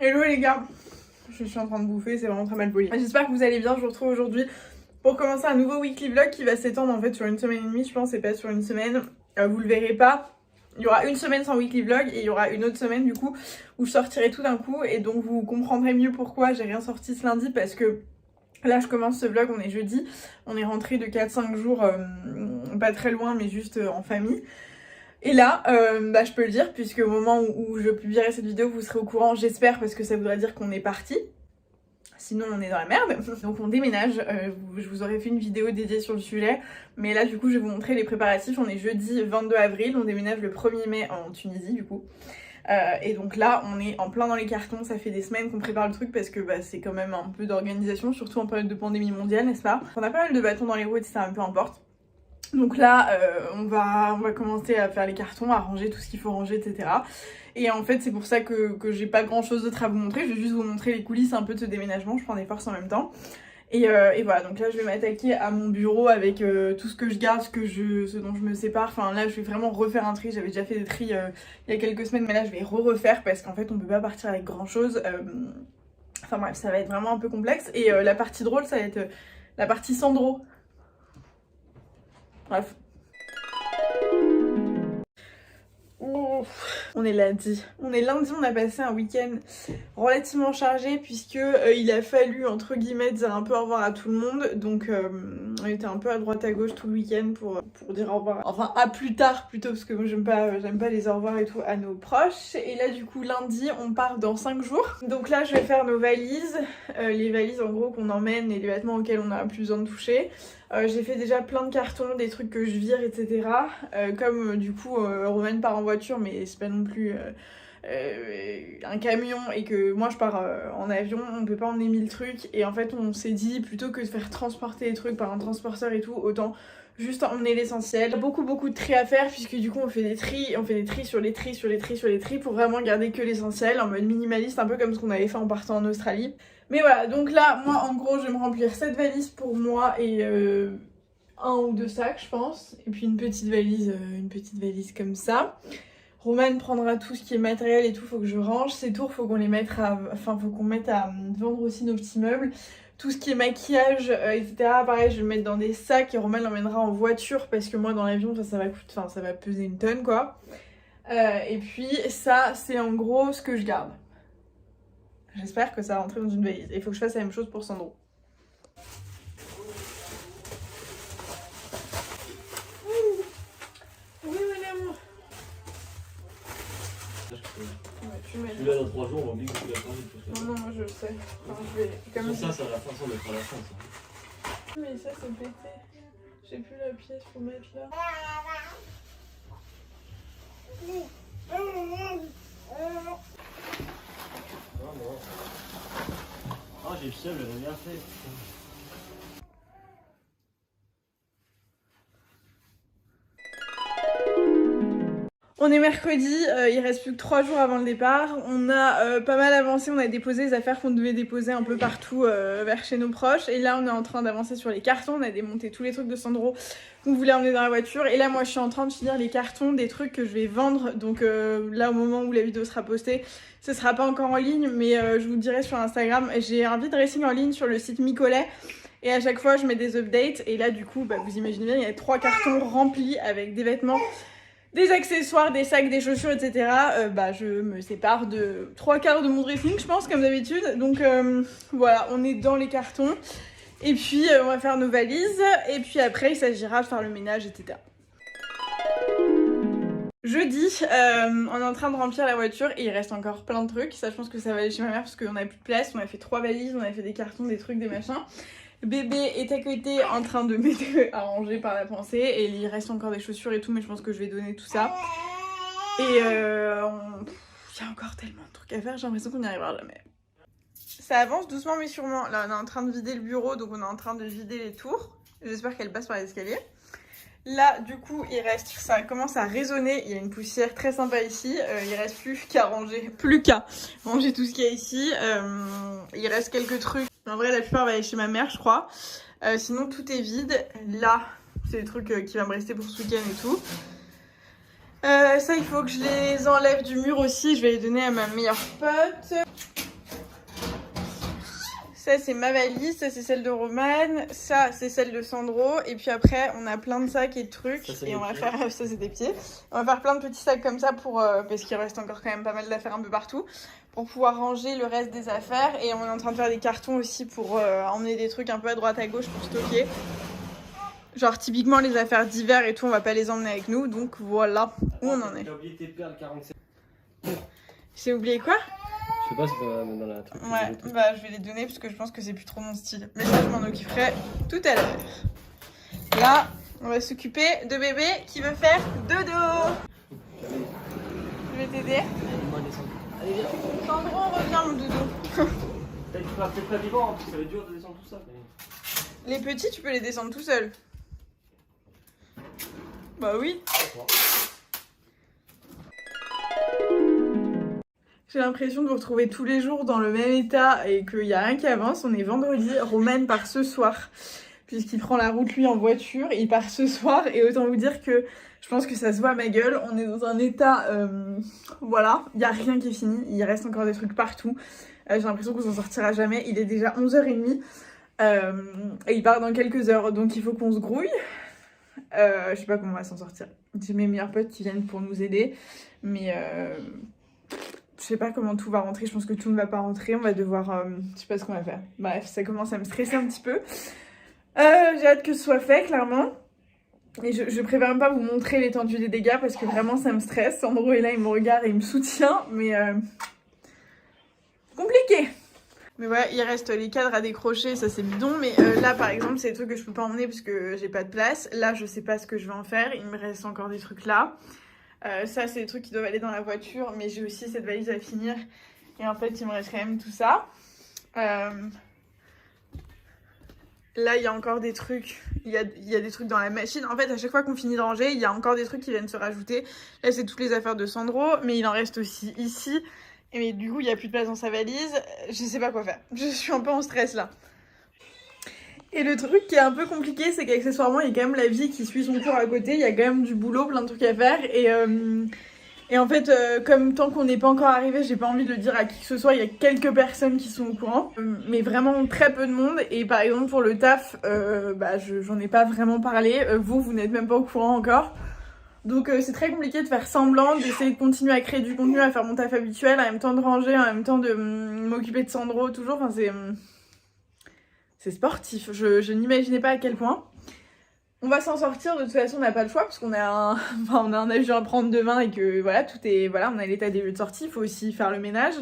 Hello les gars, je suis en train de bouffer, c'est vraiment très mal poli. J'espère que vous allez bien, je vous retrouve aujourd'hui pour commencer un nouveau weekly vlog qui va s'étendre en fait sur une semaine et demie je pense, et pas sur une semaine. Vous le verrez pas, il y aura une semaine sans weekly vlog et il y aura une autre semaine du coup où je sortirai tout d'un coup, et donc vous comprendrez mieux pourquoi j'ai rien sorti ce lundi, parce que là je commence ce vlog, on est jeudi, on est rentré de 4-5 jours, pas très loin mais juste en famille. Et là, je peux le dire, puisque au moment où je publierai cette vidéo, vous serez au courant, j'espère, parce que ça voudrait dire qu'on est parti. Sinon, on est dans la merde. Donc on déménage, je vous aurais fait une vidéo dédiée sur le sujet. Mais là, du coup, je vais vous montrer les préparatifs. On est jeudi 22 avril, on déménage le 1er mai en Tunisie, du coup. Et donc là, on est en plein dans les cartons, ça fait des semaines qu'on prépare le truc parce que c'est quand même un peu d'organisation, surtout en période de pandémie mondiale, n'est-ce pas? On a pas mal de bâtons dans les roues, etc., peu importe. Donc là, on va commencer à faire les cartons, à ranger tout ce qu'il faut ranger, etc. Et en fait, c'est pour ça que j'ai pas grand chose d'autre à vous montrer. Je vais juste vous montrer les coulisses un peu de ce déménagement. Je prends des forces en même temps. Et voilà, donc là, je vais m'attaquer à mon bureau avec tout ce que je garde, ce dont je me sépare. Enfin, là, je vais vraiment refaire un tri. J'avais déjà fait des tris il y a quelques semaines, mais là, je vais refaire parce qu'en fait, on peut pas partir avec grand chose. Enfin bref, ça va être vraiment un peu complexe. Et la partie drôle, ça va être la partie Sandro. Bref. On est lundi. On a passé un week-end relativement chargé puisque il a fallu entre guillemets dire un peu au revoir à tout le monde. Donc on était un peu à droite à gauche tout le week-end pour dire au revoir. Enfin à plus tard plutôt, parce que moi j'aime pas les au revoir et tout à nos proches. Et là du coup lundi on part dans 5 jours. Donc là je vais faire nos valises. Les valises en gros qu'on emmène et les vêtements auxquels on a plus besoin de toucher. J'ai fait déjà plein de cartons, des trucs que je vire, etc. Comme du coup Romain part en voiture, mais c'est pas non plus un camion, et que moi je pars en avion, on peut pas emmener 1000 trucs. Et en fait on s'est dit, plutôt que de faire transporter les trucs par un transporteur et tout, autant juste emmener l'essentiel. Beaucoup de tri à faire, puisque du coup on fait des tris sur les tris sur les tris sur les tris pour vraiment garder que l'essentiel, en mode minimaliste, un peu comme ce qu'on avait fait en partant en Australie. Mais voilà, donc là, moi en gros, je vais me remplir cette valise pour moi et un ou deux sacs, je pense. Et puis une petite valise comme ça. Romane prendra tout ce qui est matériel et tout, faut que je range. Ces tours, faut qu'on les mette faut qu'on mette à vendre aussi nos petits meubles. Tout ce qui est maquillage, etc. Pareil, je vais le mettre dans des sacs et Romane l'emmènera en voiture parce que moi dans l'avion, ça va peser une tonne quoi. Et puis ça, c'est en gros ce que je garde. J'espère que ça va rentrer dans une valise. Et il faut que je fasse la même chose pour Sandro. Oui, mon amour. Tu l'as dans 3 jours, on va oublier que tu l'as pas mis. Non, moi je le sais. Enfin, je vais... Comme ça, ça va faire ça d'être à la fin. Ça. Mais ça, c'est pété. J'ai plus la pièce pour mettre là. Ah, j'ai le seul, j'avais bien fait. On est mercredi, il reste plus que 3 jours avant le départ. On a pas mal avancé, on a déposé les affaires qu'on devait déposer un peu partout vers chez nos proches. Et là on est en train d'avancer sur les cartons, on a démonté tous les trucs de Sandro qu'on voulait emmener dans la voiture. Et là moi je suis en train de finir les cartons des trucs que je vais vendre. Donc là au moment où la vidéo sera postée, ce sera pas encore en ligne, mais je vous le dirai sur Instagram. J'ai un vide dressing en ligne sur le site Micolet. Et à chaque fois je mets des updates. Et là du coup vous imaginez bien, il y a 3 cartons remplis avec des vêtements, des accessoires, des sacs, des chaussures, etc. Je me sépare de 3/4 de mon dressing, je pense, comme d'habitude. Donc voilà, on est dans les cartons. Et puis on va faire nos valises. Et puis après, il s'agira de faire le ménage, etc. Jeudi, on est en train de remplir la voiture et il reste encore plein de trucs. Ça, je pense que ça va aller chez ma mère parce qu'on a plus de place. On a fait 3 valises, on a fait des cartons, des trucs, des machins. Bébé est à côté en train de m'aider à ranger par la pensée, et il reste encore des chaussures et tout, mais je pense que je vais donner tout ça. Et il y a encore tellement de trucs à faire, j'ai l'impression qu'on n'y arrivera jamais. Ça avance doucement mais sûrement. Là on est en train de vider le bureau, donc on est en train de vider les tours. J'espère qu'elle passe par l'escalier. Là du coup il reste, ça commence à résonner, il y a une poussière très sympa ici. Il reste plus qu'à ranger tout ce qu'il y a ici. Il reste quelques trucs. En vrai, la plupart va aller chez ma mère, je crois. Sinon, tout est vide. Là, c'est des trucs qui vont me rester pour ce week-end et tout. Ça, il faut que je les enlève du mur aussi. Je vais les donner à ma meilleure pote. Ça c'est ma valise, ça c'est celle de Romane, ça c'est celle de Sandro, et puis après on a plein de sacs et de trucs, Ça, et on va faire, ça c'est des pieds, on va faire plein de petits sacs comme ça pour, parce qu'il reste encore quand même pas mal d'affaires un peu partout, pour pouvoir ranger le reste des affaires, et on est en train de faire des cartons aussi pour emmener des trucs un peu à droite à gauche pour stocker. Genre typiquement les affaires d'hiver et tout, on va pas les emmener avec nous, donc voilà où on en est. T'as oublié tes perles 47. J'ai oublié quoi? Je sais pas, c'est pas dans la truc. Ouais, bah je vais les donner parce que je pense que c'est plus trop mon style. Mais ça je m'en occuperai tout à l'heure. Là, on va s'occuper de bébé qui veut faire dodo. Je vais t'aider. Allez, viens. Sandro, reviens mon doudou. Peut-être pas vivant, parce que ça va être dur de descendre tout ça. Mais... Les petits, tu peux les descendre tout seul. Bah oui. J'ai l'impression de vous retrouver tous les jours dans le même état et qu'il n'y a rien qui avance. On est vendredi, Romane part ce soir, puisqu'il prend la route lui en voiture, il part ce soir et autant vous dire que je pense que ça se voit à ma gueule. On est dans un état, voilà, il n'y a rien qui est fini, il reste encore des trucs partout. J'ai l'impression qu'on s'en sortira jamais, il est déjà 11h30 et il part dans quelques heures, donc il faut qu'on se grouille. Je sais pas comment on va s'en sortir. J'ai mes meilleurs potes qui viennent pour nous aider, mais je sais pas comment tout va rentrer. Je pense que tout ne va pas rentrer. On va devoir, je sais pas ce qu'on va faire. Bref, ça commence à me stresser un petit peu. J'ai hâte que ce soit fait, clairement. Et je préfère même pas vous montrer l'étendue des dégâts parce que vraiment ça me stresse. Sandro est là, il me regarde et il me soutient, mais compliqué. Mais voilà, il reste les cadres à décrocher, ça c'est bidon. Mais là par exemple, c'est des trucs que je peux pas emmener parce que j'ai pas de place. Là, je sais pas ce que je vais en faire. Il me reste encore des trucs là. Ça, c'est des trucs qui doivent aller dans la voiture. Mais j'ai aussi cette valise à finir. Et en fait, il me reste quand même tout ça. Là, il y a encore des trucs. Il y a des trucs dans la machine. En fait, à chaque fois qu'on finit de ranger, il y a encore des trucs qui viennent se rajouter. Là, c'est toutes les affaires de Sandro. Mais il en reste aussi ici. Et mais du coup, il n'y a plus de place dans sa valise. Je sais pas quoi faire. Je suis un peu en stress là. Et le truc qui est un peu compliqué, c'est qu'accessoirement, il y a quand même la vie qui suit son cours à côté. Il y a quand même du boulot, plein de trucs à faire. Et en fait, comme tant qu'on n'est pas encore arrivé, j'ai pas envie de le dire à qui que ce soit. Il y a quelques personnes qui sont au courant, mais vraiment très peu de monde. Et par exemple, pour le taf, j'en ai pas vraiment parlé. Vous n'êtes même pas au courant encore. Donc c'est très compliqué de faire semblant, d'essayer de continuer à créer du contenu, à faire mon taf habituel, en même temps de ranger, en même temps de m'occuper de Sandro, toujours. Enfin, c'est sportif. Je n'imaginais pas à quel point. On va s'en sortir, de toute façon on n'a pas le choix parce qu'on a on a un avion à prendre demain et que voilà, tout est, voilà, on a l'état des lieux de sortie, il faut aussi faire le ménage.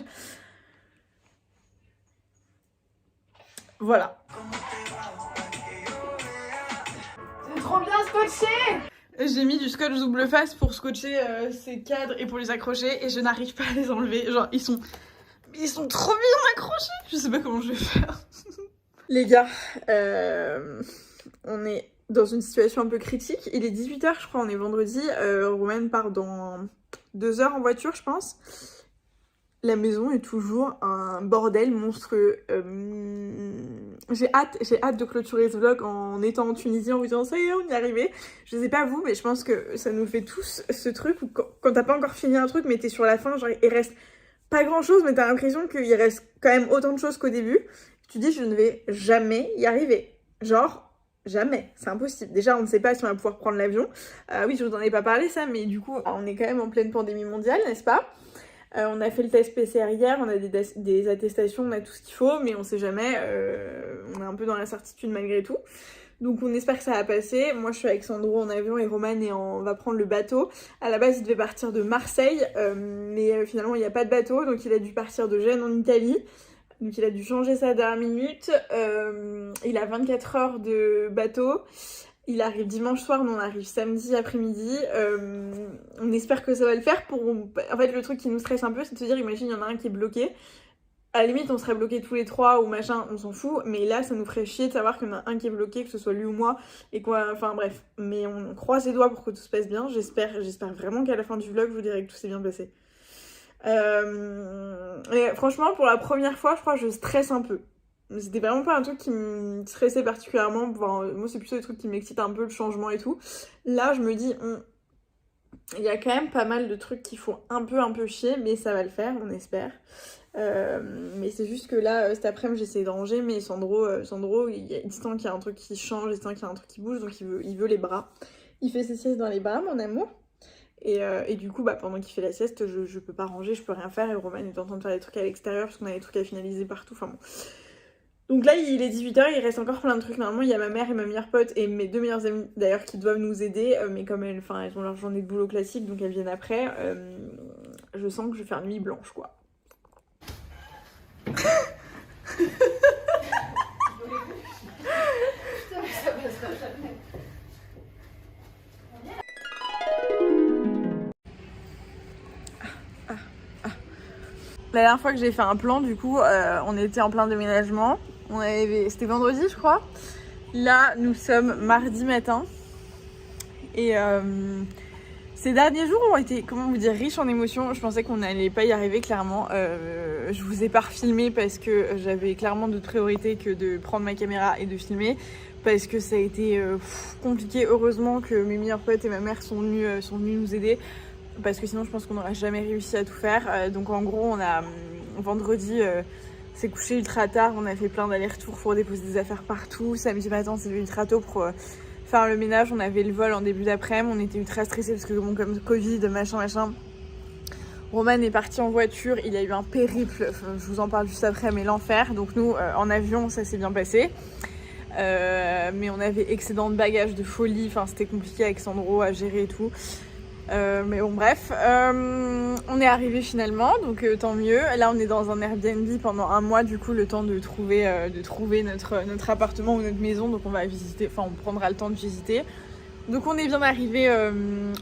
Voilà. C'est trop bien scotché. J'ai mis du scotch double face pour scotcher ces cadres et pour les accrocher et je n'arrive pas à les enlever. Genre ils sont trop bien accrochés. Je sais pas comment je vais faire. Les gars, on est dans une situation un peu critique. Il est 18h, je crois, on est vendredi. Romane part dans 2 heures en voiture, je pense. La maison est toujours un bordel monstrueux. J'ai hâte de clôturer ce vlog en étant en Tunisie, en vous disant ça y est, on y est arrivé. Je sais pas vous, mais je pense que ça nous fait tous ce truc où quand t'as pas encore fini un truc, mais t'es sur la fin, genre il reste pas grand chose, mais t'as l'impression qu'il reste quand même autant de choses qu'au début. Tu dis, je ne vais jamais y arriver. Genre, jamais. C'est impossible. Déjà, on ne sait pas si on va pouvoir prendre l'avion. Oui, je vous en ai pas parlé, ça, mais du coup, on est quand même en pleine pandémie mondiale, n'est-ce pas ? On a fait le test PCR hier, on a des attestations, on a tout ce qu'il faut, mais on sait jamais. On est un peu dans l'incertitude malgré tout. Donc on espère que ça va passer. Moi je suis avec Sandro en avion et Romane va prendre le bateau. À la base il devait partir de Marseille, mais finalement il n'y a pas de bateau, donc il a dû partir de Gênes en Italie. Donc il a dû changer sa dernière minute. Il a 24 heures de bateau. Il arrive dimanche soir, nous on arrive samedi après-midi. On espère que ça va le faire. En fait le truc qui nous stresse un peu, c'est de se dire, imagine il y en a un qui est bloqué. À la limite on serait bloqués tous les trois ou machin, on s'en fout. Mais là ça nous ferait chier de savoir qu'il y en a un qui est bloqué, que ce soit lui ou moi. Et quoi, enfin bref. Mais on croise les doigts pour que tout se passe bien. J'espère vraiment qu'à la fin du vlog je vous dirai que tout s'est bien passé. Et franchement pour la première fois je crois que je stresse un peu. C'était vraiment pas un truc qui me stressait particulièrement. Enfin, moi c'est plutôt des trucs qui m'excitent un peu, le changement et tout. Là je me dis il y a quand même pas mal de trucs qui font un peu chier, mais ça va le faire, on espère. Mais c'est juste que là, cet après-midi, j'essaie de ranger, mais Sandro, il sent qu'il y a un truc qui change, il sent qu'il y a un truc qui bouge, donc il veut les bras. Il fait ses siestes dans les bras, mon amour. Et du coup, pendant qu'il fait la sieste, je peux pas ranger, je peux rien faire. Et Roman est en train de faire des trucs à l'extérieur parce qu'on a des trucs à finaliser partout. Enfin bon. Donc là, il est 18h, il reste encore plein de trucs. Normalement, il y a ma mère et ma meilleure pote et mes 2 meilleures amies d'ailleurs qui doivent nous aider. Mais comme elles ont leur journée de boulot classique, donc elles viennent après. Je sens que je vais faire nuit blanche, quoi. La dernière fois que j'ai fait un plan, du coup, on était en plein déménagement. C'était vendredi, je crois. Là, nous sommes mardi matin. Et ces derniers jours ont été, comment vous dire, riches en émotions. Je pensais qu'on n'allait pas y arriver, clairement. Je vous ai pas refilmé parce que j'avais clairement d'autres priorités que de prendre ma caméra et de filmer. Parce que ça a été compliqué. Heureusement que mes meilleurs potes et ma mère sont venus nous aider. Parce que sinon je pense qu'on n'aurait jamais réussi à tout faire. Donc en gros on a vendredi s'est couché ultra tard, on a fait plein d'allers-retours pour déposer des affaires partout. Samedi matin c'est ultra tôt pour faire le ménage, on avait le vol en début d'après-midi, on était ultra stressés parce que bon, comme Covid, machin. Roman est parti en voiture, il a eu un périple, je vous en parle juste après, mais l'enfer. Donc nous en avion ça s'est bien passé. Mais on avait excédent de bagages de folie, enfin c'était compliqué avec Sandro à gérer et tout. Mais bon bref, on est arrivé finalement, donc tant mieux. Là on est dans un Airbnb pendant 1 mois, du coup le temps de trouver notre appartement ou notre maison, donc on va visiter, enfin on prendra le temps de visiter. Donc on est bien arrivé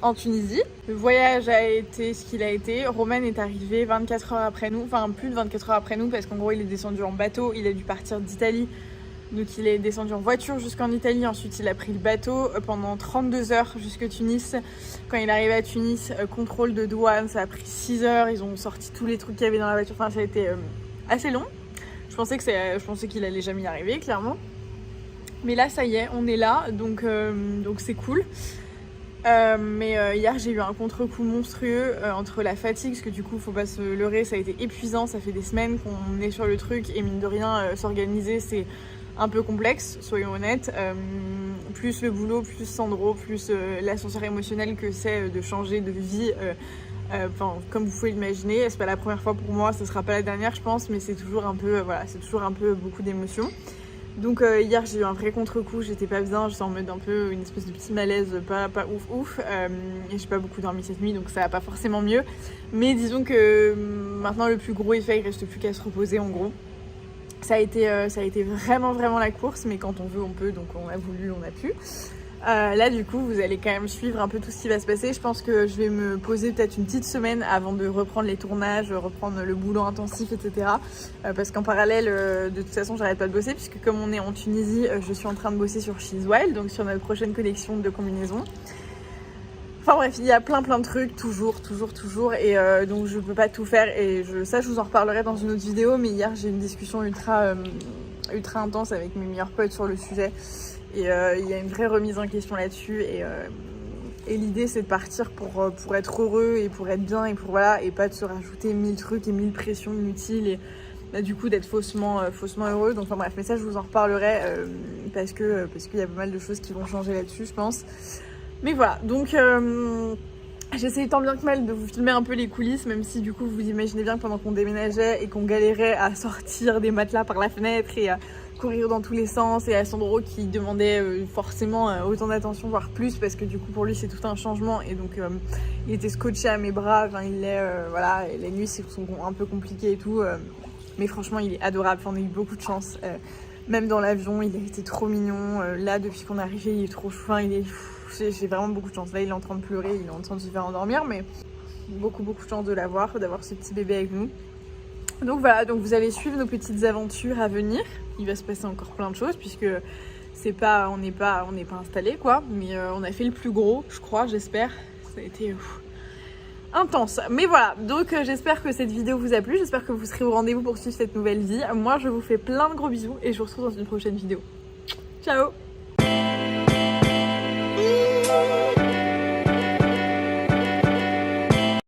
en Tunisie. Le voyage a été ce qu'il a été. Roman est arrivé 24 heures après nous, enfin plus de 24 heures après nous parce qu'en gros il est descendu en bateau, il a dû partir d'Italie. Donc il est descendu en voiture jusqu'en Italie, ensuite il a pris le bateau pendant 32 heures jusqu'à Tunis. Quand il est arrivé à Tunis, contrôle de douane, ça a pris 6 heures, ils ont sorti tous les trucs qu'il y avait dans la voiture, enfin ça a été assez long. Je pensais qu'il allait jamais y arriver, clairement. Mais là ça y est, on est là, donc c'est cool. Mais hier j'ai eu un contre-coup monstrueux entre la fatigue, parce que du coup faut pas se leurrer, ça a été épuisant, ça fait des semaines qu'on est sur le truc et mine de rien s'organiser c'est un peu complexe, soyons honnêtes, plus le boulot, plus Sandro, plus l'ascenseur émotionnel que c'est de changer de vie, comme vous pouvez l'imaginer. C'est pas la première fois pour moi, ce sera pas la dernière je pense, mais c'est toujours un peu, c'est toujours un peu beaucoup d'émotions. Donc hier j'ai eu un vrai contre-coup, j'étais pas bien, j'étais en mode un peu une espèce de petit malaise, pas ouf, et j'ai pas beaucoup dormi cette nuit donc ça va pas forcément mieux. Mais disons que maintenant le plus gros effet, il reste plus qu'à se reposer en gros. Ça a été vraiment la course, mais quand on veut on peut, donc on a voulu, on a pu. Là du coup vous allez quand même suivre un peu tout ce qui va se passer. Je pense que je vais me poser peut-être une petite semaine avant de reprendre les tournages, reprendre le boulot intensif, etc. Parce qu'en parallèle de toute façon j'arrête pas de bosser, puisque comme on est en Tunisie, je suis en train de bosser sur She's Wild, donc sur notre prochaine collection de combinaisons. Enfin bref, il y a plein de trucs, toujours, et donc je peux pas tout faire, et ça je vous en reparlerai dans une autre vidéo, mais hier j'ai eu une discussion ultra intense avec mes meilleurs potes sur le sujet, et il y a une vraie remise en question là-dessus, et l'idée c'est de partir pour être heureux, et pour être bien, et pour voilà, et pas de se rajouter 1000 trucs et 1000 pressions inutiles, et bah, du coup d'être faussement heureux. Donc enfin bref, mais ça je vous en reparlerai, parce qu'il y a pas mal de choses qui vont changer là-dessus je pense. Mais voilà, donc j'essaie tant bien que mal de vous filmer un peu les coulisses, même si du coup vous imaginez bien que pendant qu'on déménageait et qu'on galérait à sortir des matelas par la fenêtre et à courir dans tous les sens, et à Sandro qui demandait forcément autant d'attention, voire plus, parce que du coup pour lui c'est tout un changement, et donc il était scotché à mes bras, enfin voilà, et les nuits sont un peu compliquées et tout, mais franchement il est adorable, on a eu beaucoup de chance. Même dans l'avion, il a été trop mignon. Là, depuis qu'on est arrivé, il est trop fin. J'ai vraiment beaucoup de chance. Là, il est en train de pleurer, il est en train de se faire endormir, mais beaucoup de chance de d'avoir ce petit bébé avec nous. Donc voilà, donc vous allez suivre nos petites aventures à venir. Il va se passer encore plein de choses, puisque on n'est pas installé quoi. Mais on a fait le plus gros, je crois, j'espère. Ça a été intense. Mais voilà, donc j'espère que cette vidéo vous a plu, j'espère que vous serez au rendez-vous pour suivre cette nouvelle vie. Moi je vous fais plein de gros bisous et je vous retrouve dans une prochaine vidéo. Ciao!